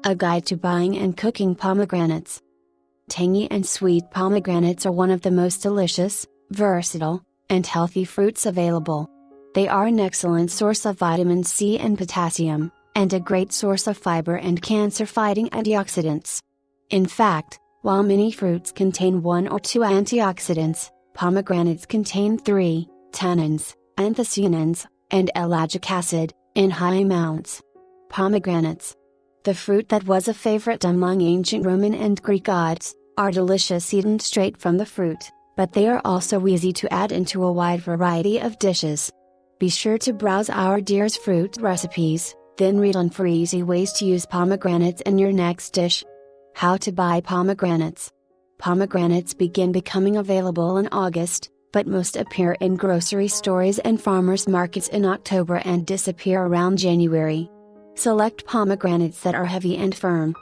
A guide to buying and cooking pomegranates. Tangy and sweet pomegranates are one of the most delicious, versatile, and healthy fruits available. They are an excellent source of vitamin C and potassium, and a great source of fiber and cancer-fighting antioxidants. In fact, while many fruits contain 1 or 2 antioxidants, pomegranates contain 3, tannins, anthocyanins, and ellagic acid, in high amounts. Pomegranates, the fruit that was a favorite among ancient Roman and Greek gods, are delicious eaten straight from the fruit, but they are also easy to add into a wide variety of dishes. Be sure to browse our Dear's Fruit recipes, then read on for easy ways to use pomegranates in your next dish. How to buy pomegranates. Pomegranates begin becoming available in August, but most appear in grocery stores and farmers markets in October and disappear around January. Select pomegranates that are heavy and firm.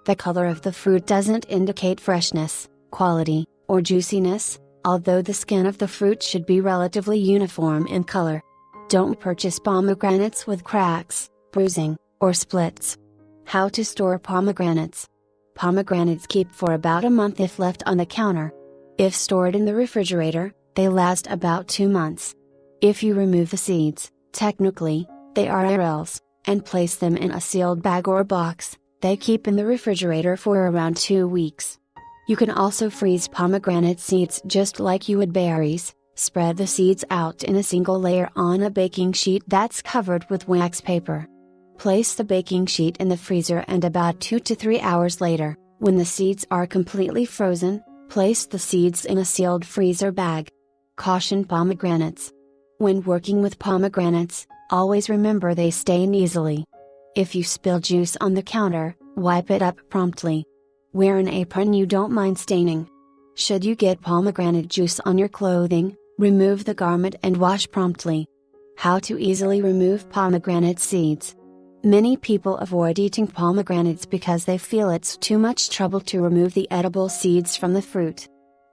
The color of the fruit doesn't indicate freshness, quality, or juiciness, although the skin of the fruit should be relatively uniform in color. Don't purchase pomegranates with cracks, bruising, or splits. How to store pomegranates. Pomegranates keep for about a month if left on the counter. If stored in the refrigerator, they last about 2 months. If you remove the seeds, technically, they are arils, and place them in a sealed bag or box, they keep in the refrigerator for around 2 weeks. You can also freeze pomegranate seeds just like you would berries. Spread the seeds out in a single layer on a baking sheet that's covered with wax paper. Place the baking sheet in the freezer and about 2 to 3 hours later, when the seeds are completely frozen, place the seeds in a sealed freezer bag. Caution pomegranates. When working with pomegranates, always remember they stain easily. If you spill juice on the counter, wipe it up promptly. Wear an apron you don't mind staining. Should you get pomegranate juice on your clothing, remove the garment and wash promptly. How to easily remove pomegranate seeds. Many people avoid eating pomegranates because they feel it's too much trouble to remove the edible seeds from the fruit.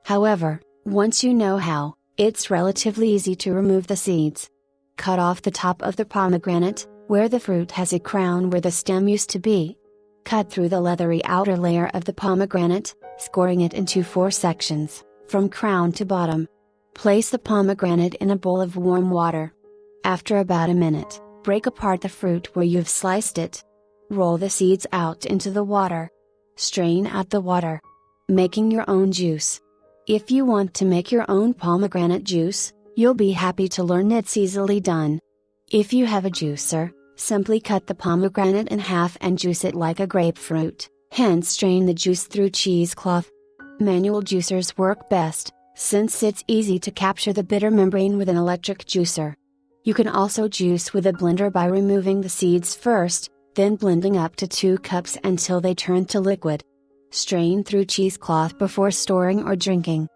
However, once you know how, it's relatively easy to remove the seeds. Cut off the top of the pomegranate, where the fruit has a crown where the stem used to be. Cut through the leathery outer layer of the pomegranate, scoring it into 4 sections, from crown to bottom. Place the pomegranate in a bowl of warm water. After about a minute, break apart the fruit where you've sliced it. Roll the seeds out into the water. Strain out the water. Making your own juice. If you want to make your own pomegranate juice, you'll be happy to learn it's easily done. If you have a juicer, simply cut the pomegranate in half and juice it like a grapefruit, hence strain the juice through cheesecloth. Manual juicers work best, since it's easy to capture the bitter membrane with an electric juicer. You can also juice with a blender by removing the seeds first, then blending up to 2 cups until they turn to liquid. Strain through cheesecloth before storing or drinking.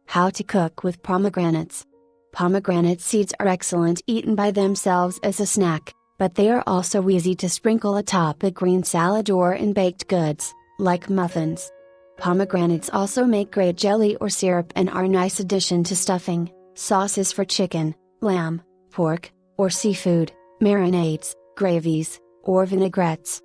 How to cook with pomegranates. Pomegranate seeds are excellent eaten by themselves as a snack, but they are also easy to sprinkle atop a green salad or in baked goods, like muffins. Pomegranates also make great jelly or syrup and are a nice addition to stuffing, sauces for chicken, lamb, pork, or seafood, marinades, gravies, or vinaigrettes.